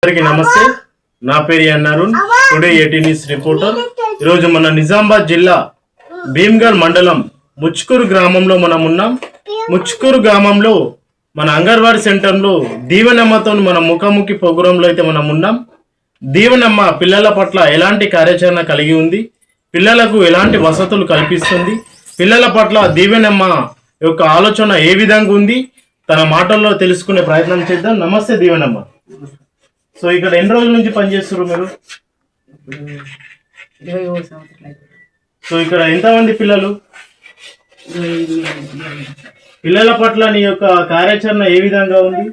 అందరికీ నమస్తే. నా పేరు అరుణ్. Today 18 news reporter. ఈరోజు మన నిజామాబాద్ జిల్లా భీమ్గల్ మండలం ముచ్కూరు గ్రామంలో మనం ఉన్నాం. ముచ్కూరు గ్రామంలో మన అంగన్వాడీ సెంటర్లో దీవెనమ్మతో మన ముఖాముఖి ప్రోగ్రాంలో అయితే మనం ఉన్నాం. దీవెనమ్మ పిల్లల పట్ల ఎలాంటి కార్యాచరణ కలిగి ఉంది, పిల్లలకు ఎలాంటి వసతులు కల్పిస్తుంది, పిల్లల పట్ల దీవెనమ్మ యొక్క ఆలోచన ఏ విధంగా ఉంది, తన మాటల్లో తెలుసుకునే ప్రయత్నం చేద్దాం. నమస్తే దీవెనమ్మ. సో ఇక్కడ ఎన్ని రోజుల నుంచి పనిచేస్తారు మీరు? 21 సంవత్సరాలు. సో ఇక్కడ ఎంతమంది పిల్లలు? పిల్లల పట్ల నీ యొక్క కార్యాచరణ ఏ విధంగా ఉంది?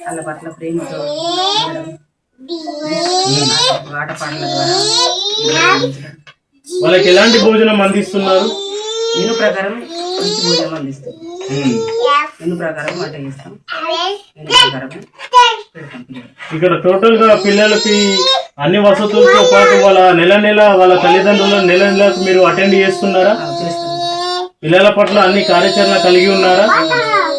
వాళ్ళ పట్ల ప్రేమతో ఆటపాటల ద్వారా వాళ్ళకి ఎలాంటి భోజనం అందిస్తున్నారు? మెను ప్రకారం మంచి భోజనం అందిస్తాం. మెను ప్రకారం వంట చేస్తాం. మెను ప్రకారం పెడతాం. ఇక్కడ టోటల్ గా పిల్లలకి అన్ని వసతులతో పాటు వాళ్ళ నెల వాళ్ళ తల్లిదండ్రుల నెలకు మీరు అటెండ్ చేస్తున్నారా? చేస్తాం. పిల్లల పట్ల అన్ని కార్యాచరణ కలిగి ఉన్నారా?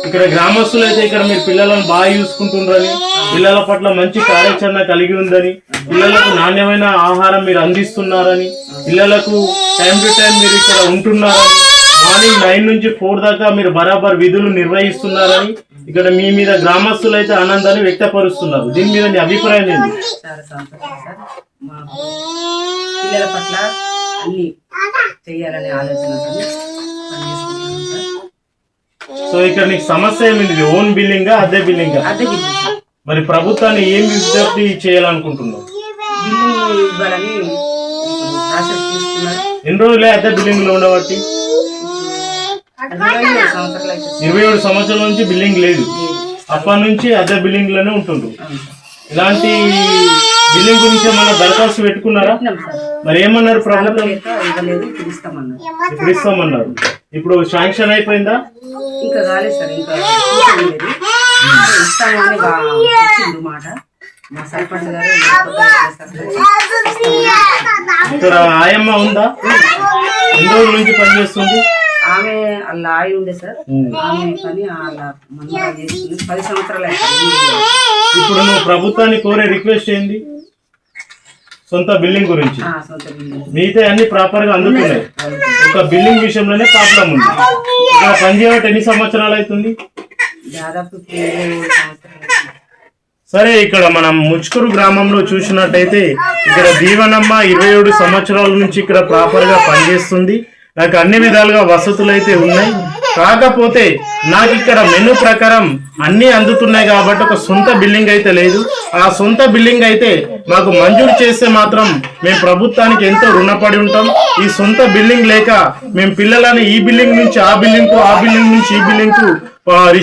ఇక్కడ గ్రామస్తులు అయితే ఇక్కడ మీరు పిల్లలను బాగా చూసుకుంటున్నారని, పిల్లల పట్ల మంచి కార్యాచరణ కలిగి ఉందని, పిల్లలకు నాణ్యమైన ఆహారం మీరు అందిస్తున్నారని, పిల్లలకు టైం టు టైం మీరు ఇక్కడ ఉంటున్నారని, మార్నింగ్ 9 నుంచి 4 దాకా మీరు బరాబర్ విధులు నిర్వహిస్తున్నారని ఇక్కడ మీ మీద గ్రామస్తులు అయితే ఆనందాన్ని వ్యక్తపరుస్తున్నారు. దీని మీద నీ అభిప్రాయం ఏంటి? చాలా సంతోషం సార్. మా పిల్లల పట్ల అన్ని చేయాలనే ఆలోచన పనిచేసుకుంటున్నాం సార్. సో ఇక్కడ నీకు సమస్య ఏమిటి? ఓన్ బిల్డింగా, అద్దె బిల్డింగా? అద్దె బిల్డింగ్ సార్. మరి ప్రభుత్వాన్ని ఏం విజ్ఞప్తి చేయాలనుకుంటున్నావు? బిల్డింగ్ ఇవ్వాలని ప్రాసెస్ తీసుకున్నారు. ఎన్ని రోజులే అద్దె బిల్డింగ్ లో ఉండబట్టి? 27 సంవత్సరాలు అయితే 27 సంవత్సరాల నుంచి బిల్డింగ్ లేదు. అప్పటి నుంచి అద్దె బిల్డింగ్ లోనే ఉంటుండ్రు. ఇలాంటి బిల్డింగ్ గురించి ఏమన్నా దరఖాస్తు పెట్టుకున్నారా? మరి ఏమన్నారు ప్రభుత్వం? ఇవ్వలేదు, ఇప్పుడు ఇస్తామన్నారు. ఇప్పుడు ఇస్తామన్నారు. ఇప్పుడు శాంక్షన్ అయిపోయిందా? ఇంకా కాలేదు సార్. ఇంకా ఇస్తామని ఇచ్చిండు మాట. మా సర్పంచ్ గారు ఇక్కడ ఆయమ్మ ఉందా? ఎన్ని రోజుల నుంచి పనిచేస్తుంది? ఆమె వాళ్ళ ఆయి ఉండే సార్. ఆమె పని వాళ్ళ మందరా చేస్తుంది. 10 సంవత్సరాలు అవుతుంది. ఇప్పుడు నువ్వు ప్రభుత్వాన్ని కోరే రిక్వెస్ట్ ఏంది? సొంత బిల్డింగ్ గురించి. సొంత బిల్డింగ్ మిగతా అన్ని ప్రాపర్ గా అందుతున్నాయి. ఒక బిల్డింగ్ విషయంలోనే ప్రాబ్లం ఉంది. ఇక్కడ పనిచేయబట్టి ఎన్ని సంవత్సరాలు అవుతుంది? దాదాపు 27 సంవత్సరాలు. సరే, ఇక్కడ మనం ముచ్కూరు గ్రామంలో చూసినట్టయితే ఇక్కడ దీవెనమ్మ 27 సంవత్సరాల నుంచి ఇక్కడ ప్రాపర్ గా పనిచేస్తుంది. నాకు అన్ని విధాలుగా వసతులు అయితే ఉన్నాయి. కాకపోతే నాకు ఇక్కడ మెను ప్రకారం అన్ని అందుతున్నాయి కాబట్టి ఒక సొంత బిల్డింగ్ అయితే లేదు. ఆ సొంత బిల్డింగ్ అయితే మాకు మంజూరు చేస్తే మాత్రం మేము ప్రభుత్వానికి ఎంతో రుణపడి ఉంటాం. ఈ సొంత బిల్డింగ్ లేక మేము పిల్లలని ఈ బిల్డింగ్ నుంచి ఆ బిల్డింగ్ కు, ఆ బిల్డింగ్ నుంచి ఈ బిల్డింగ్ కు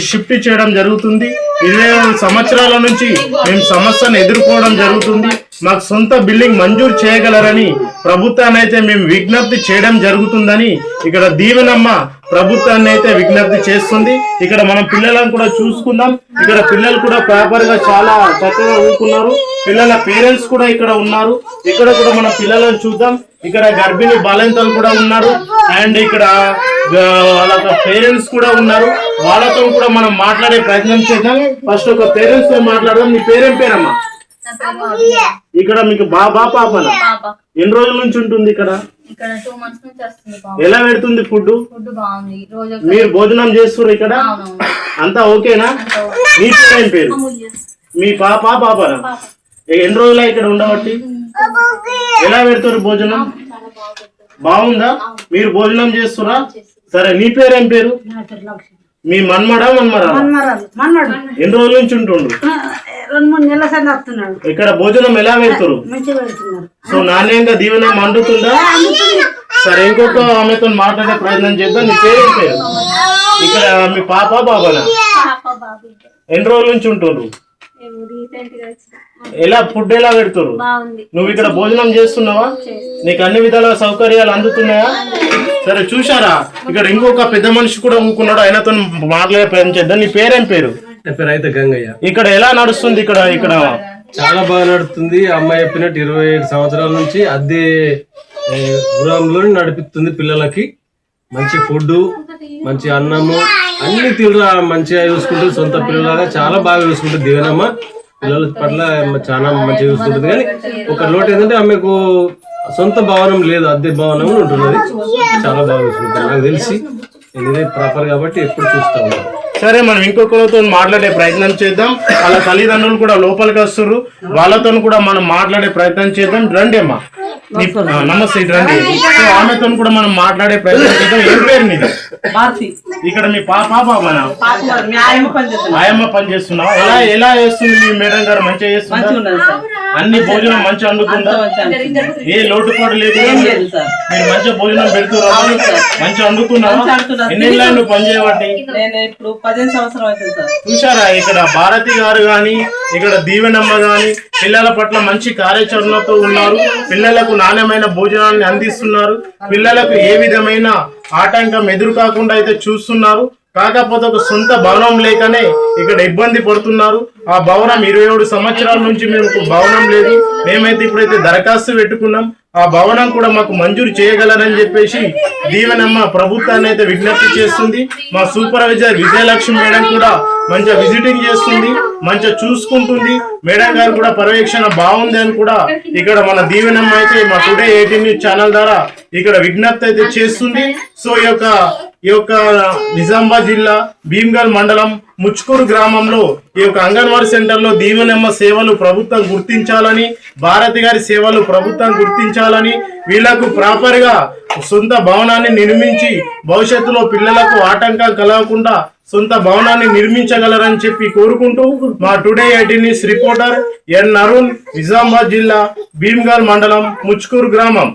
షిఫ్ట్ చేయడం జరుగుతుంది. 27 సంవత్సరాల నుంచి మేము సమస్యను ఎదుర్కోవడం జరుగుతుంది. మాకు సొంత బిల్డింగ్ మంజూరు చేయగలరని ప్రభుత్వాన్ని అయితే మేము విజ్ఞప్తి చేయడం జరుగుతుందని ఇక్కడ దీవెనమ్మ ప్రభుత్వాన్ని అయితే విజ్ఞప్తి చేస్తుంది. ఇక్కడ మనం పిల్లలను కూడా చూసుకుందాం. ఇక్కడ పిల్లలు కూడా ప్రాపర్ గా చాలా చక్కగా ఊరుకున్నారు. పిల్లల పేరెంట్స్ కూడా ఇక్కడ ఉన్నారు. ఇక్కడ కూడా మన పిల్లలను చూద్దాం. ఇక్కడ గర్భిణీ బాలింతలు కూడా ఉన్నారు. అండ్ ఇక్కడ వాళ్ళ పేరెంట్స్ కూడా ఉన్నారు. వాళ్ళతో కూడా మనం మాట్లాడే ప్రయత్నం చేద్దాం. ఫస్ట్ ఒక పేరెంట్స్ తో మాట్లాడదాం. నీ పేరేం పేరమ్మా? ఇక్కడ మీకు బాబా పాపనా? ఎన్ని రోజుల నుంచి ఉంటుంది ఇక్కడ? 2 months నుంచి వస్తుంది. ఎలా పెడుతుంది ఫుడ్? బాగుంది. మీరు భోజనం చేస్తున్నారు ఇక్కడ? అంతా ఓకేనా? నీ పేరేం పేరు? మీ పాపనా? ఎన్ని రోజులు ఇక్కడ ఉండబట్టి? ఎలా పెడుతున్నారు భోజనం? బాగుందా? మీరు భోజనం చేస్తురా? సరే, నీ పేరేం పేరు? మీ మన్మడా మన్మరా? ఎన్ని రోజుల నుంచి ఉంటుండు? 2-3 నెలల సార్ వస్తున్నాడు. ఇక్కడ భోజనం ఎలా పెడుతురు? సో నాణ్యంగా దీవెనమ్మ అందుతుందా? సరే, ఇంకొక ఆమెతో మాట్లాడే ప్రయత్నం చేద్దాం. నీ పేరేం పేరు? ఇక్కడ మీ బాబానా? ఎన్ని రోజుల నుంచి ఉంటుండ్రు? ఎలా ఫుడ్ ఎలా పెడుతురు? నువ్వు ఇక్కడ భోజనం చేస్తున్నావా? నీకు అన్ని విధాల సౌకర్యాలు అందుతున్నాయా? సరే, చూసారా ఇక్కడ ఇంకొక పెద్ద మనిషి కూడా ఊకున్నాడు. ఆయనతో మాట్లాడే ప్రయత్నం చేద్దాం. నీ పేరేం పేరు? నా పేరు అయితే గంగయ్య. ఇక్కడ ఎలా నడుస్తుంది? ఇక్కడ చాలా బాగా నడుస్తుంది. అమ్మాయి చెప్పినట్టు 27 సంవత్సరాల నుంచి అద్దె గృహంలో నడిపిస్తుంది. పిల్లలకి మంచి ఫుడ్, మంచి అన్నము, అన్ని తీరు మంచిగా చూసుకుంటుంది. సొంత పిల్లలాగా చాలా బాగా చూసుకుంటుంది దీవెనమ్మ. పిల్లల పట్ల చాలా మంచిగా చూస్తుంటది. కానీ ఒక లోటు ఏంటంటే ఆమెకు సొంత భవనం లేదు, అద్దె భవనం ఉంటున్నది. చాలా బాగా చూసుకుంటారు నాకు తెలిసి. ఇదే ప్రాపర్ కాబట్టి ఎప్పుడు చూస్తా ఉన్నాను. సరే, మనం ఇంకొకరితో మాట్లాడే ప్రయత్నం చేద్దాం. వాళ్ళ తల్లిదండ్రులు కూడా లోపలికి వస్తారు, వాళ్ళతో కూడా మనం మాట్లాడే ప్రయత్నం చేద్దాం. రండి అమ్మా. నమస్తే, రండి. సో ఆమెతో కూడా మనం మాట్లాడే ప్రయత్నం చేద్దాం. ఏం పేరు నీది? ఇక్కడ మీ పాప ఆయమ్మ పని చేస్తున్నావా? ఎలా చేస్తుంది మీ మేడం గారు? మంచిగా చేస్తుందా? అన్ని భోజనం మంచిగా అందుతుందా? ఏ లోటుపాటు లేకుండా మీరు మంచిగా భోజనం పెడుతున్నారు, మంచిగా అందుతున్నారా? ఎన్ని నువ్వు పని చేయబట్టి? ఇప్పుడు 15 సంవత్సరాలు అవుతుంది సార్. చూసారా, ఇక్కడ భారతి గారు గాని, ఇక్కడ దీవెనమ్మ గాని పిల్లల పట్ల మంచి కార్యాచరణతో ఉన్నారు. పిల్లలకు నాణ్యమైన భోజనాన్ని అందిస్తున్నారు. పిల్లలకు ఏ విధమైన ఆటంకం ఎదురు కాకుండా అయితే చూస్తున్నారు. కాకపోతే ఒక సొంత భవనం లేకనే ఇక్కడ ఇబ్బంది పడుతున్నారు. ఆ భవనం 27 సంవత్సరాల నుంచి మేము భవనం లేదు. మేమైతే ఇప్పుడైతే దరఖాస్తు పెట్టుకున్నాం. ఆ భవనం కూడా మాకు మంజూరు చేయగలరని చెప్పేసి దీవెనమ్మ ప్రభుత్వాన్ని అయితే విజ్ఞప్తి చేస్తుంది. మా సూపర్వైజర్ విజయలక్ష్మి మేడం కూడా మంచిగా విజిటింగ్ చేస్తుంది, మంచిగా చూసుకుంటుంది. మేడం గారు కూడా పర్యవేక్షణ బాగుంది అని కూడా ఇక్కడ మన దీవెనమ్మ అయితే మా టుడే 18 న్యూస్ ఛానల్ ద్వారా ఇక్కడ విజ్ఞప్తి అయితే చేస్తుంది. సో ఈ యొక్క నిజామాబాద్ జిల్లా భీమ్గల్ మండలం ముచ్కూరు గ్రామంలో ఈ యొక్క అంగన్వాడీ సెంటర్ లో దీవెనమ్మ సేవలు ప్రభుత్వం గుర్తించాలని, భారతి గారి సేవలు ప్రభుత్వం గుర్తించాలని, వీళ్లకు ప్రాపర్ గా సొంత భవనాన్ని నిర్మించి భవిష్యత్తులో పిల్లలకు ఆటంకం కలగకుండా సొంత భవనాన్ని నిర్మించగలరని చెప్పి కోరుకుంటూ మా టుడే 18 న్యూస్ రిపోర్టర్ ఎన్ అరుణ్, నిజామాబాద్ జిల్లా భీమ్గల్ మండలం ముచ్కూరు గ్రామం.